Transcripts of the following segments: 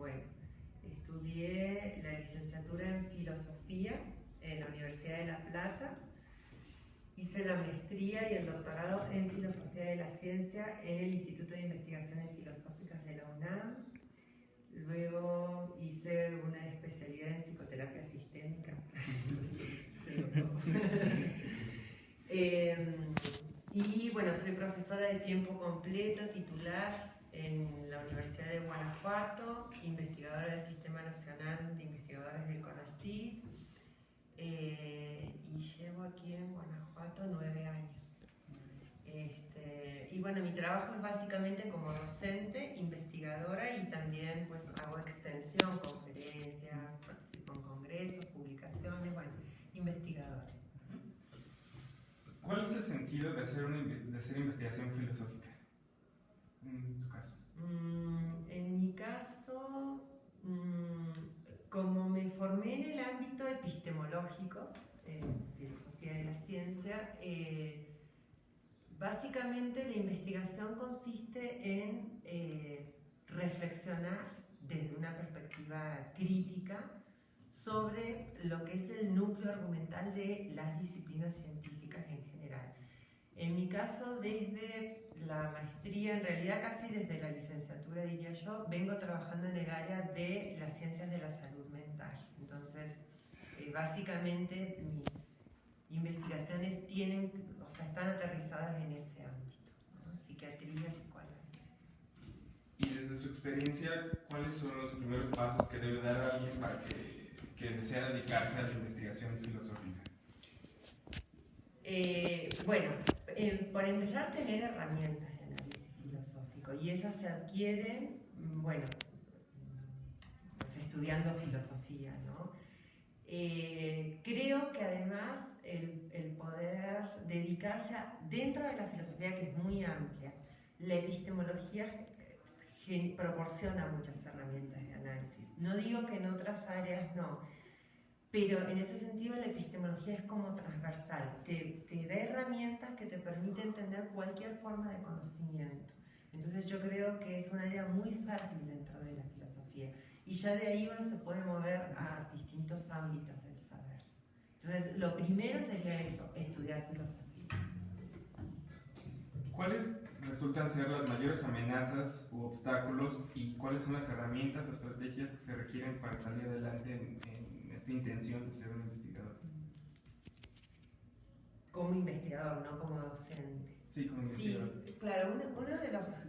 Bueno, estudié la licenciatura en Filosofía en la Universidad de La Plata. Hice la maestría y el doctorado en Filosofía de la Ciencia en el Instituto de Investigaciones Filosóficas de la UNAM. Luego hice una especialidad en psicoterapia sistémica. Y bueno, soy profesora de tiempo completo, titular en la Universidad de Guanajuato, investigadora del Sistema Nacional de Investigadores del CONACYT, y llevo aquí en Guanajuato 9 años. Y bueno, mi trabajo es básicamente como docente, investigadora, y también pues hago extensión, conferencias, participo en congresos, publicaciones, bueno, investigadora. ¿Cuál es el sentido de hacer investigación filosófica, en su caso? En mi caso, como me formé en el ámbito epistemológico, filosofía de la ciencia, básicamente la investigación consiste en reflexionar desde una perspectiva crítica sobre lo que es el núcleo argumental de las disciplinas científicas en general. En mi caso, desde la maestría, en realidad casi desde la licenciatura diría yo, vengo trabajando en el área de las ciencias de la salud mental. Entonces, básicamente mis investigaciones están aterrizadas en ese ámbito, ¿no? Psiquiatría, psicoanálisis. Y desde su experiencia, ¿cuáles son los primeros pasos que debe dar a alguien para que desea dedicarse a la investigación filosófica? Bueno, por empezar, tener herramientas de análisis filosófico, y esas se adquieren, bueno, pues estudiando filosofía, ¿no? Creo que además el poder dedicarse dentro de la filosofía, que es muy amplia, la epistemología proporciona muchas herramientas de análisis. No digo que en otras áreas no, pero en ese sentido la epistemología es como transversal, te da herramientas que te permiten entender cualquier forma de conocimiento. Entonces yo creo que es un área muy fértil dentro de la filosofía, y ya de ahí uno se puede mover a distintos ámbitos del saber. Entonces lo primero sería eso, estudiar filosofía. ¿Cuáles resultan ser las mayores amenazas u obstáculos, y cuáles son las herramientas o estrategias que se requieren para salir adelante en esta intención de ser un investigador? Como investigador, no como docente. Sí, como investigador. Sí, claro,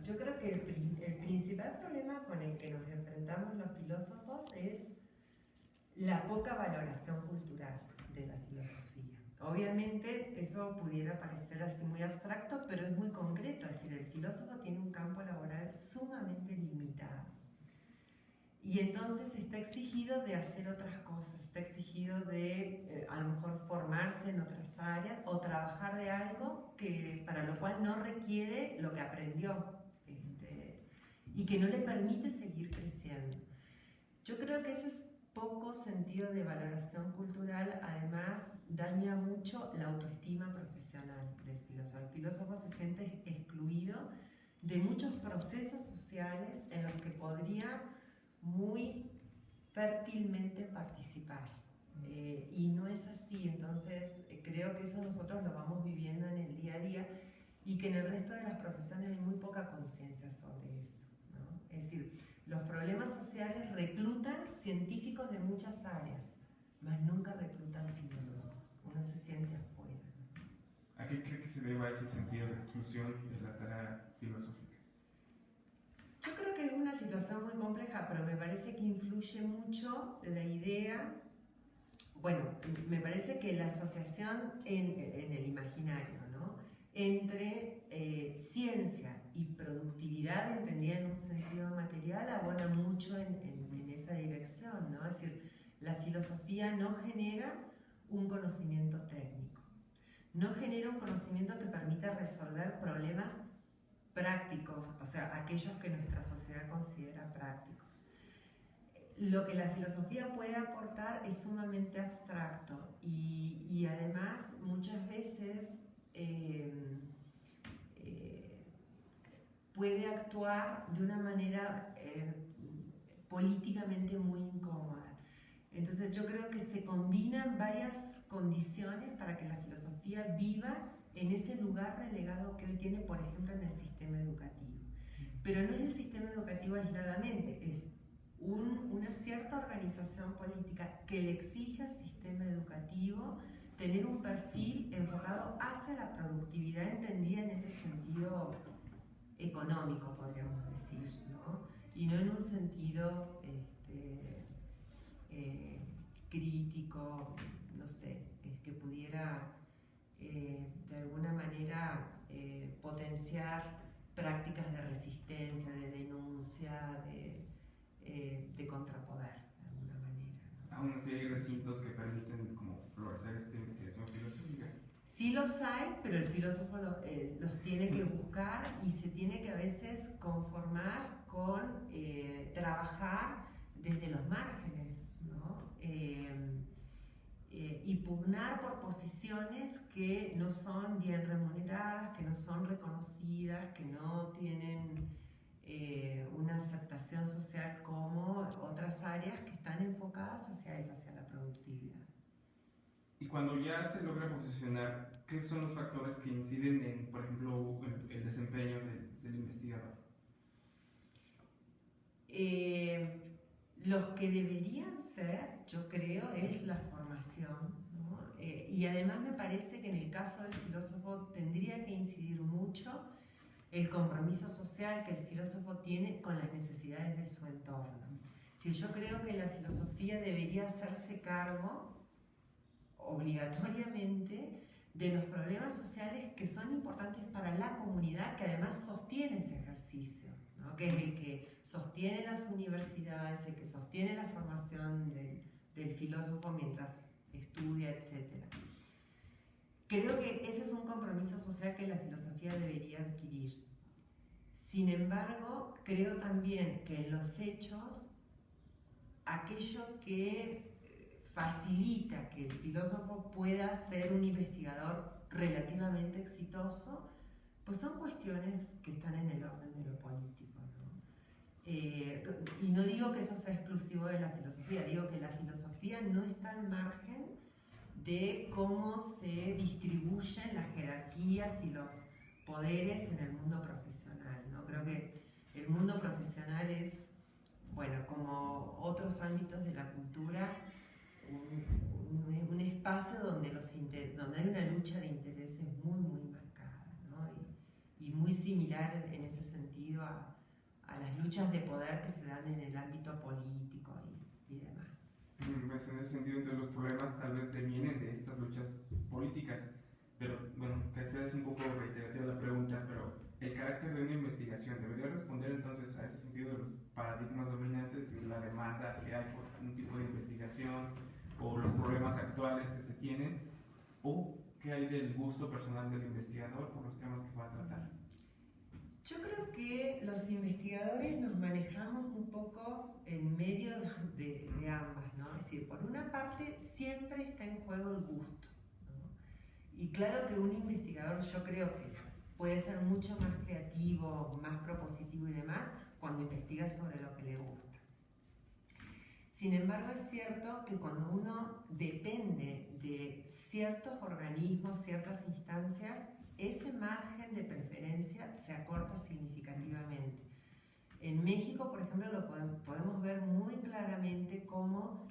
yo creo que el principal problema con el que nos enfrentamos los filósofos es la poca valoración cultural de la filosofía. Obviamente eso pudiera parecer así muy abstracto, pero es muy concreto. Es decir, el filósofo tiene un campo laboral sumamente limitado, y entonces está exigido de hacer otras cosas, está exigido de a lo mejor formarse en otras áreas o trabajar de algo para lo cual no requiere lo que aprendió, y que no le permite seguir creciendo. Yo creo que ese poco sentido de valoración cultural además daña mucho la autoestima profesional del filósofo. El filósofo se siente excluido de muchos procesos sociales en los que podría muy fértilmente participar, y no es así. Entonces creo que eso nosotros lo vamos viviendo en el día a día, y que en el resto de las profesiones hay muy poca conciencia sobre eso, ¿no? Es decir, los problemas sociales reclutan científicos de muchas áreas, mas nunca reclutan filósofos. Uno se siente afuera, ¿no? ¿A qué cree que se deba ese sentido de exclusión de la tarea filosófica? Yo creo que es una situación muy compleja, pero me parece que influye mucho la idea, bueno, me parece que la asociación en el imaginario, ¿no?, entre ciencia y productividad, entendida en un sentido material, abona mucho en esa dirección, ¿no? Es decir, la filosofía no genera un conocimiento técnico, no genera un conocimiento que permita resolver problemas prácticos, o sea, aquellos que nuestra sociedad considera prácticos. Lo que la filosofía puede aportar es sumamente abstracto, y además muchas veces puede actuar de una manera políticamente muy incómoda. Entonces yo creo que se combinan varias condiciones para que la filosofía viva en ese lugar relegado que hoy tiene, por ejemplo, en el sistema educativo. Pero no es el sistema educativo aisladamente, es una cierta organización política que le exige al sistema educativo tener un perfil enfocado hacia la productividad, entendida en ese sentido económico, podríamos decir, ¿no? Y no en un sentido crítico, no sé, que pudiera de alguna manera potenciar prácticas de resistencia, de denuncia, de contrapoder, de alguna manera, ¿no? Aún así hay recintos que permiten como florecer esta investigación filosófica. Sí los hay, pero el filósofo los tiene que buscar y se tiene que a veces conformar con trabajar desde los márgenes, ¿no? Y pugnar por posiciones que no son bien remuneradas, que no son reconocidas, que no tienen una aceptación social como otras áreas que están enfocadas hacia eso, hacia la productividad. Y cuando ya se logra posicionar, ¿qué son los factores que inciden en, por ejemplo, el desempeño del investigador? Los que deberían ser, yo creo, es la formación, ¿no? Y además me parece que en el caso del filósofo tendría que incidir mucho el compromiso social que el filósofo tiene con las necesidades de su entorno. Si yo creo que la filosofía debería hacerse cargo obligatoriamente de los problemas sociales que son importantes para la comunidad, que además sostiene ese ejercicio, ¿no? Que es el que sostiene las universidades, el que sostiene la formación del filósofo mientras estudia, etc. Creo que ese es un compromiso social que la filosofía debería adquirir. Sin embargo, creo también que en los hechos, aquello que facilita que el filósofo pueda ser un investigador relativamente exitoso, pues son cuestiones que están en el orden de lo político, ¿no? Y no digo que eso sea exclusivo de la filosofía, digo que la filosofía no está al margen de cómo se distribuyen las jerarquías y los poderes en el mundo profesional, ¿no? Creo que el mundo profesional es, bueno, como otros ámbitos de la cultura, un espacio donde hay una lucha de intereses muy, muy marcada, ¿no? Y muy similar en ese sentido a las luchas de poder que se dan en el ámbito político y demás. Pues en ese sentido, entonces los problemas tal vez devienen de estas luchas políticas, pero bueno, quizás es un poco reiterativa la pregunta, pero el carácter de una investigación debería responder entonces a ese sentido de los paradigmas dominantes, es decir, la demanda que hay por un tipo de investigación o los problemas actuales que se tienen, o qué hay del gusto personal del investigador por los temas que va a tratar. Yo creo que los investigadores nos manejamos un poco en medio de ambas, ¿no? Es decir, por una parte siempre está en juego el gusto, ¿no? Y claro que un investigador, yo creo que puede ser mucho más creativo, más propositivo y demás cuando investiga sobre lo que le gusta. Sin embargo, es cierto que cuando uno depende de ciertos organismos, ciertas instancias, ese margen de preferencia se acorta significativamente. En México, por ejemplo, lo podemos ver muy claramente cómo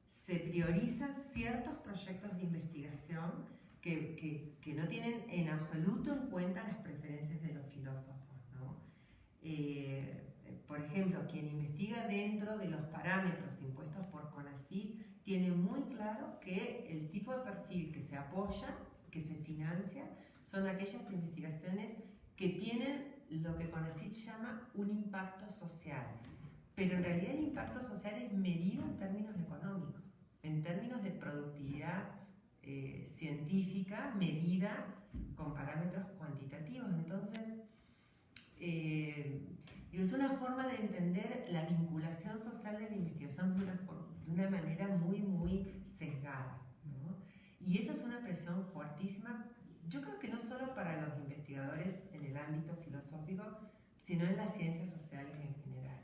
se priorizan ciertos proyectos de investigación que no tienen en absoluto en cuenta las preferencias de los filósofos, ¿no? Por ejemplo, quien investiga dentro de los parámetros impuestos por CONACYT tiene muy claro que el tipo de perfil que se apoya, que se financia, son aquellas investigaciones que tienen lo que CONACYT llama un impacto social. Pero en realidad el impacto social es medido en términos económicos, en términos de productividad científica medida con parámetros cuantitativos. Entonces, es una forma de entender la vinculación social de la investigación de una manera muy, muy sesgada, ¿no? Y esa es una presión fuertísima, yo creo que no solo para los investigadores en el ámbito filosófico, sino en las ciencias sociales en general.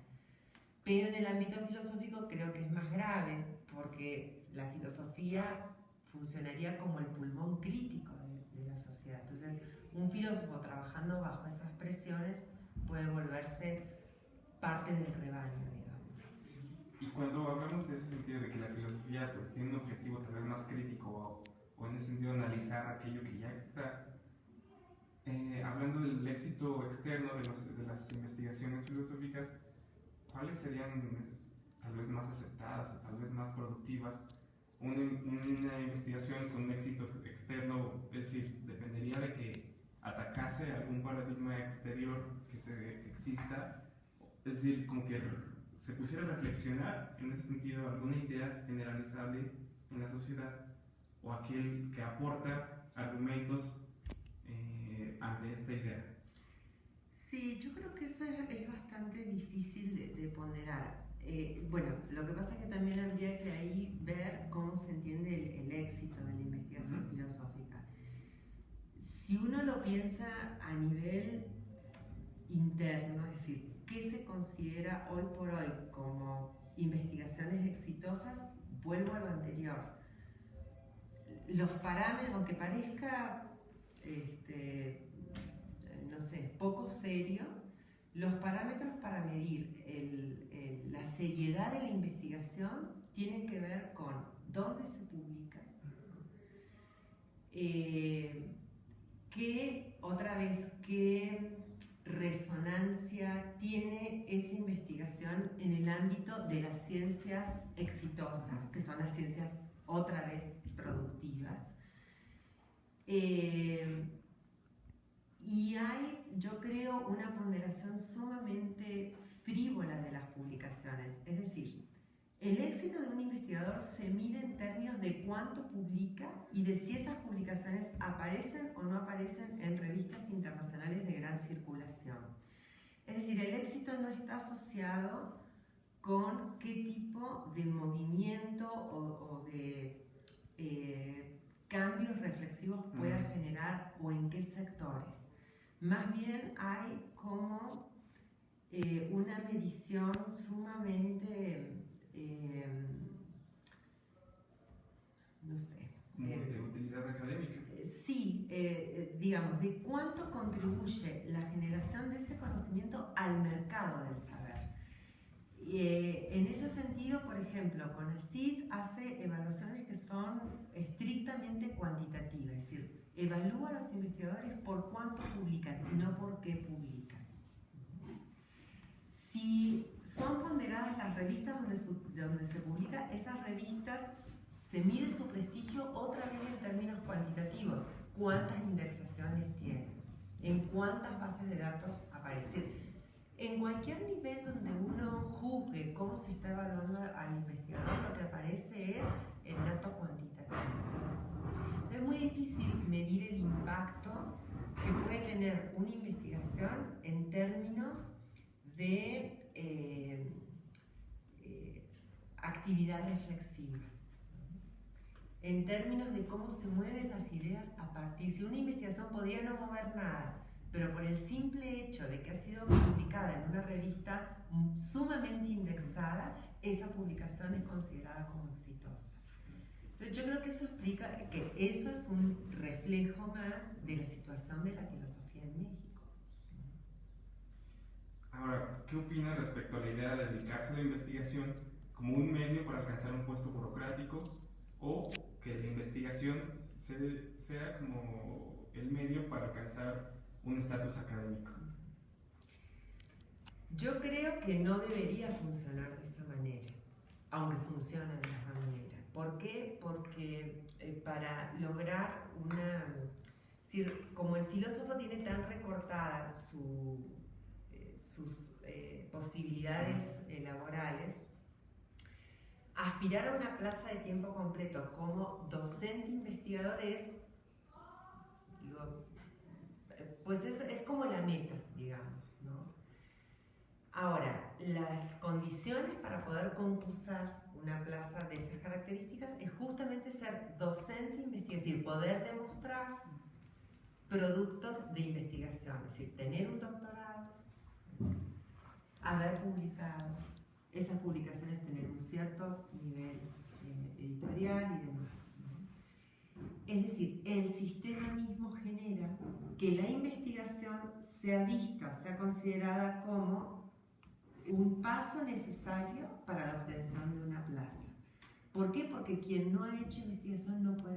Pero en el ámbito filosófico creo que es más grave, porque la filosofía funcionaría como el pulmón crítico de la sociedad. Entonces, un filósofo trabajando bajo esas presiones puede volverse parte del rebaño, digamos. Y cuando hablamos de ese sentido de que la filosofía pues, tiene un objetivo tal vez más crítico o en ese sentido analizar aquello que ya está, hablando del éxito externo de las investigaciones filosóficas, ¿cuáles serían tal vez más aceptadas o tal vez más productivas? Una investigación con un éxito externo, es decir, dependería de que atacase algún paradigma exterior que exista, es decir, como que se pusiera a reflexionar en ese sentido alguna idea generalizable en la sociedad o aquel que aporta argumentos ante esta idea. Sí, yo creo que eso es bastante difícil de ponderar. Bueno, lo que pasa es que también habría que ahí ver cómo se entiende el éxito de la investigación filosófica. Si uno lo piensa a nivel interno, es decir, ¿qué se considera hoy por hoy como investigaciones exitosas? Vuelvo a lo anterior. Los parámetros, aunque parezca no sé, poco serio, los parámetros para medir la seriedad de la investigación tienen que ver con dónde se publica, qué resonancia tiene esa investigación en el ámbito de las ciencias exitosas, que son las ciencias otra vez productivas. Y hay, yo creo, una ponderación sumamente frívola de las publicaciones. Es decir, el éxito de un investigador se mide en términos de cuánto publica y de si esas publicaciones aparecen o no aparecen en revistas internacionales de gran circulación. Es decir, el éxito no está asociado con qué tipo de movimiento o de cambios reflexivos pueda generar o en qué sectores. Más bien hay como una medición sumamente, no sé. De utilidad académica. Sí, digamos, de cuánto contribuye la generación de ese conocimiento al mercado del saber. En ese sentido, por ejemplo, CONACYT hace evaluaciones que son estrictamente cuantitativas, es decir, evalúa a los investigadores por cuánto publican y no por qué publican. Si son ponderadas las revistas donde se publica, esas revistas se mide su prestigio otra vez en términos cuantitativos. ¿Cuántas indexaciones tienen? ¿En cuántas bases de datos aparecen? En cualquier nivel donde uno juzgue cómo se está evaluando al investigador, lo que aparece es el dato cuantitativo. Es muy difícil medir el impacto que puede tener una investigación en términos de actividad reflexiva, en términos de cómo se mueven las ideas a partir. Si una investigación podría no mover nada, pero por el simple hecho de que ha sido publicada en una revista sumamente indexada, esa publicación es considerada como exitosa. Entonces yo creo que eso explica que eso es un reflejo más de la situación de la filosofía en México. Ahora, ¿qué opinas respecto a la idea de dedicarse a la investigación como un medio para alcanzar un puesto burocrático o que la investigación sea como el medio para alcanzar un estatus académico? Yo creo que no debería funcionar de esa manera, aunque funcione de esa manera. ¿Por qué? Porque para lograr como el filósofo tiene tan recortadas sus posibilidades laborales, aspirar a una plaza de tiempo completo como docente investigador pues es como la meta, digamos, ¿no? Ahora, las condiciones para poder concursar una plaza de esas características es justamente ser docente investigador, es decir, poder demostrar productos de investigación, es decir, tener un doctorado, haber publicado, esas publicaciones tener un cierto nivel editorial y demás, ¿no? Es decir, el sistema mismo genera que la investigación sea vista o sea considerada como un paso necesario para la obtención de una plaza. ¿Por qué? Porque quien no ha hecho investigación no está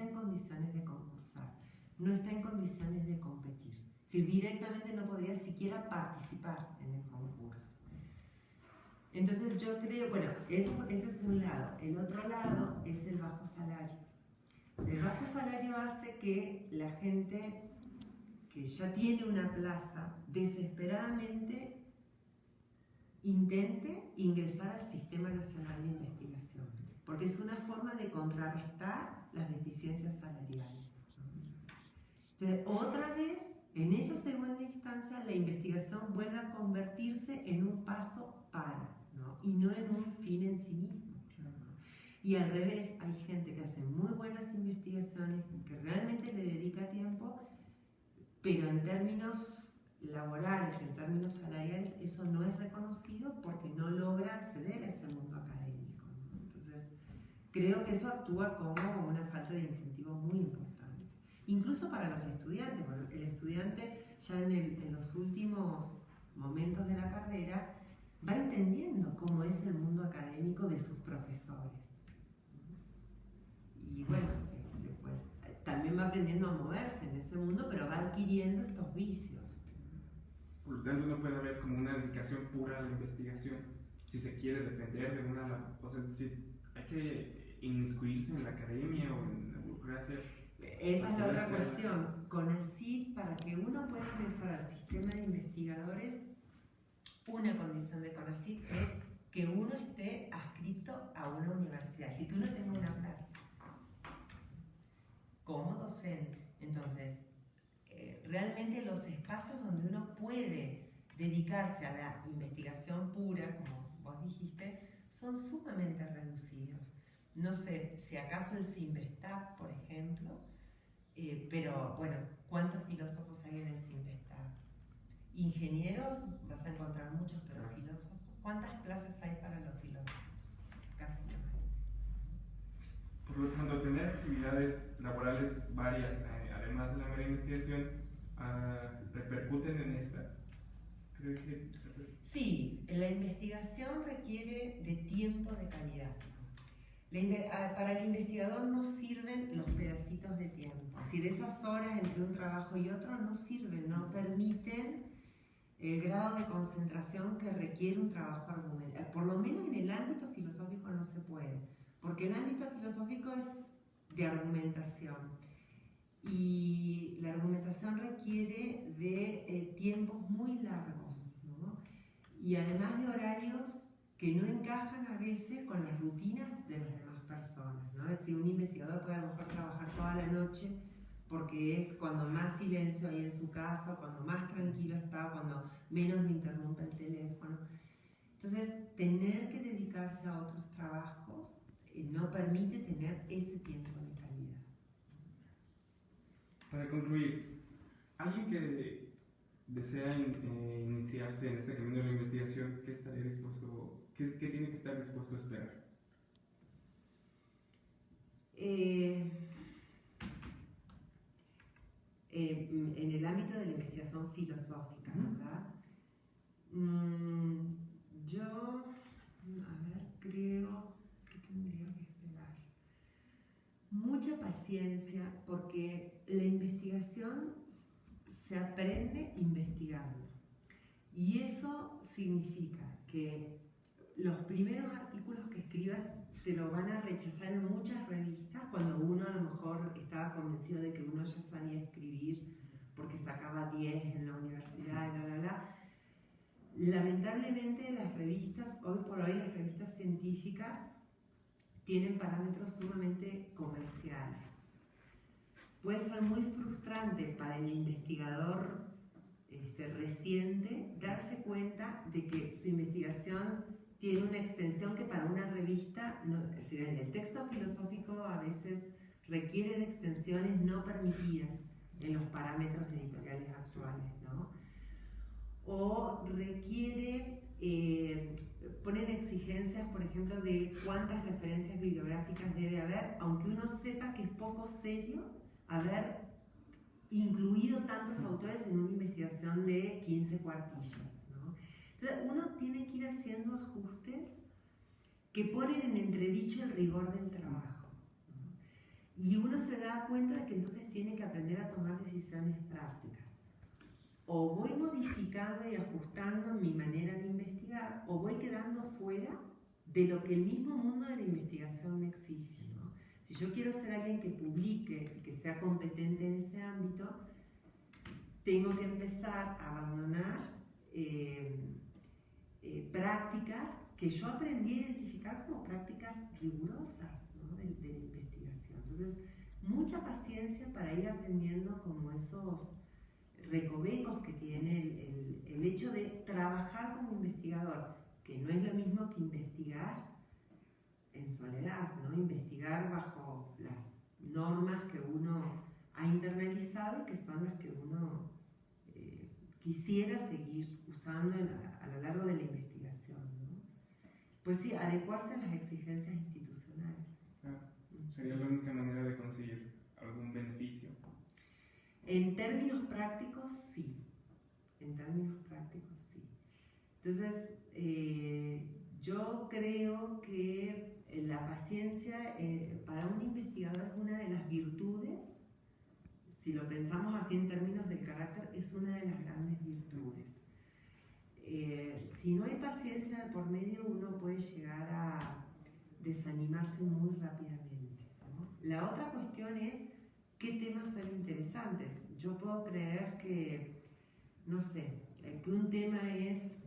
en condiciones de concursar, no está en condiciones de competir. Si directamente no podría siquiera participar en el concurso. Entonces yo creo, bueno, ese es un lado. El otro lado es el bajo salario. El bajo salario hace que la gente que ya tiene una plaza desesperadamente intente ingresar al Sistema Nacional de Investigación, porque es una forma de contrarrestar las deficiencias salariales. Entonces, otra vez, en esa segunda instancia, la investigación vuelve a convertirse en un paso para, ¿no? Y no en un fin en sí mismo. Y al revés, hay gente que hace muy buenas investigaciones, que realmente le dedica tiempo, pero en términos laborales, en términos salariales, eso no es reconocido porque no logra acceder a ese mundo académico, ¿no? Entonces, creo que eso actúa como una falta de incentivo muy importante. Incluso para los estudiantes, bueno, el estudiante ya en los últimos momentos de la carrera va entendiendo cómo es el mundo académico de sus profesores. Y bueno, pues también va aprendiendo a moverse en ese mundo, pero va adquiriendo estos vicios. Por lo tanto, no puede haber como una dedicación pura a la investigación si se quiere depender de una... O sea, si hay que inmiscuirse en la academia o en la burocracia. Esa es la otra cuestión. CONACYT, para que uno pueda ingresar al sistema de investigadores, una condición de CONACYT es que uno esté adscrito a una universidad, así que uno tenga una plaza como docente. Entonces, realmente los espacios donde uno puede dedicarse a la investigación pura, como vos dijiste, son sumamente reducidos. No sé, si acaso el CIMBESTAB, por ejemplo, pero bueno, ¿cuántos filósofos hay en el CIMBESTAB? Ingenieros, vas a encontrar muchos, pero filósofos, ¿cuántas plazas hay para los filósofos? Casi no hay. Por lo tanto, tener actividades laborales varias, además de la mera investigación, repercuten en esta. ¿Creo que sí, la investigación requiere de tiempo de calidad. Para el investigador no sirven los pedacitos de tiempo. Es decir, esas horas entre un trabajo y otro no sirven, no permiten el grado de concentración que requiere un trabajo argumental. Por lo menos en el ámbito filosófico no se puede, porque el ámbito filosófico es de argumentación. Y la argumentación requiere de tiempos muy largos, ¿no? Y además de horarios que no encajan a veces con las rutinas de las demás personas, ¿no? Es decir, un investigador puede a lo mejor trabajar toda la noche porque es cuando más silencio hay en su casa, cuando más tranquilo está, cuando menos lo interrumpe el teléfono. Entonces, tener que dedicarse a otros trabajos no permite tener ese tiempo de calidad. Para concluir, alguien que desea iniciarse en este camino de la investigación, ¿qué estaría dispuesto, qué tiene que estar dispuesto a esperar? En el ámbito de la investigación filosófica, ¿verdad? Yo, a ver, creo que tendría que esperar mucha paciencia, porque la investigación se aprende investigando. Y eso significa que los primeros artículos que escribas te lo van a rechazar en muchas revistas cuando uno a lo mejor estaba convencido de que uno ya sabía escribir porque sacaba 10 en la universidad, Lamentablemente las revistas, hoy por hoy las revistas científicas tienen parámetros sumamente comerciales. Puede ser muy frustrante para el investigador reciente darse cuenta de que su investigación tiene una extensión que para una revista, es decir, el texto filosófico a veces requiere de extensiones no permitidas en los parámetros editoriales actuales, ¿no? O requiere ponen exigencias, por ejemplo, de cuántas referencias bibliográficas debe haber, aunque uno sepa que es poco serio haber incluido tantos autores en una investigación de 15 cuartillas, ¿no? Entonces uno tiene que ir haciendo ajustes que ponen en entredicho el rigor del trabajo, ¿no? Y uno se da cuenta de que entonces tiene que aprender a tomar decisiones prácticas. O voy modificando y ajustando mi manera de investigar, o voy quedando fuera de lo que el mismo mundo de la investigación me exige, ¿no? Si yo quiero ser alguien que publique y que sea competente en ese ámbito, tengo que empezar a abandonar prácticas que yo aprendí a identificar como prácticas rigurosas, ¿no? de la investigación. Entonces, mucha paciencia para ir aprendiendo como esos recovecos que tiene el hecho de trabajar como investigador, que no es lo mismo que investigar en soledad, ¿no? Investigar bajo las normas que uno ha internalizado y que son las que uno quisiera seguir usando a lo largo de la investigación, ¿no? Pues sí, adecuarse a las exigencias institucionales. Sería la única manera de conseguir algún beneficio. En términos prácticos, sí. En términos prácticos, sí. Entonces, yo creo que la paciencia para un investigador es una de las virtudes. Si lo pensamos así en términos del carácter, es una de las grandes virtudes. Si no hay paciencia de por medio, uno puede llegar a desanimarse muy rápidamente, ¿no? La otra cuestión es qué temas son interesantes. Yo puedo creer que, no sé, que un tema es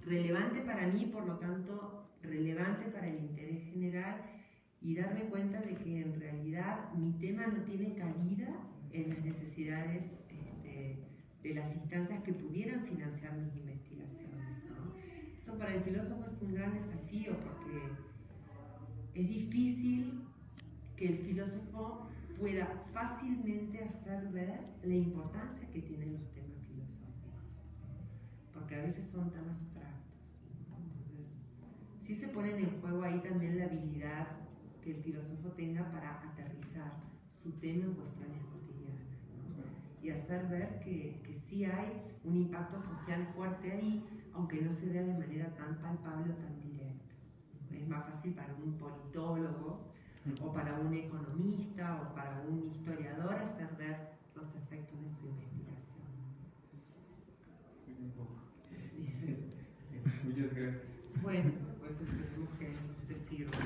relevante para mí, por lo tanto, relevante para el interés general, y darme cuenta de que en realidad mi tema no tiene cabida en las necesidades de las instancias que pudieran financiar mis investigaciones, ¿no? Eso para el filósofo es un gran desafío, porque es difícil que el filósofo pueda fácilmente hacer ver la importancia que tienen los temas filosóficos, porque a veces son tan abstractos, ¿no? Entonces, sí se ponen en juego ahí también la habilidad que el filósofo tenga para aterrizar su tema en cuestiones cotidianas, ¿no? Y hacer ver que sí hay un impacto social fuerte ahí, aunque no se vea de manera tan palpable o tan directa, ¿no? Es más fácil para un politólogo o para un economista o para un historiador hacer ver los efectos de su investigación. Sí, un poco. Sí. Muchas gracias. Bueno.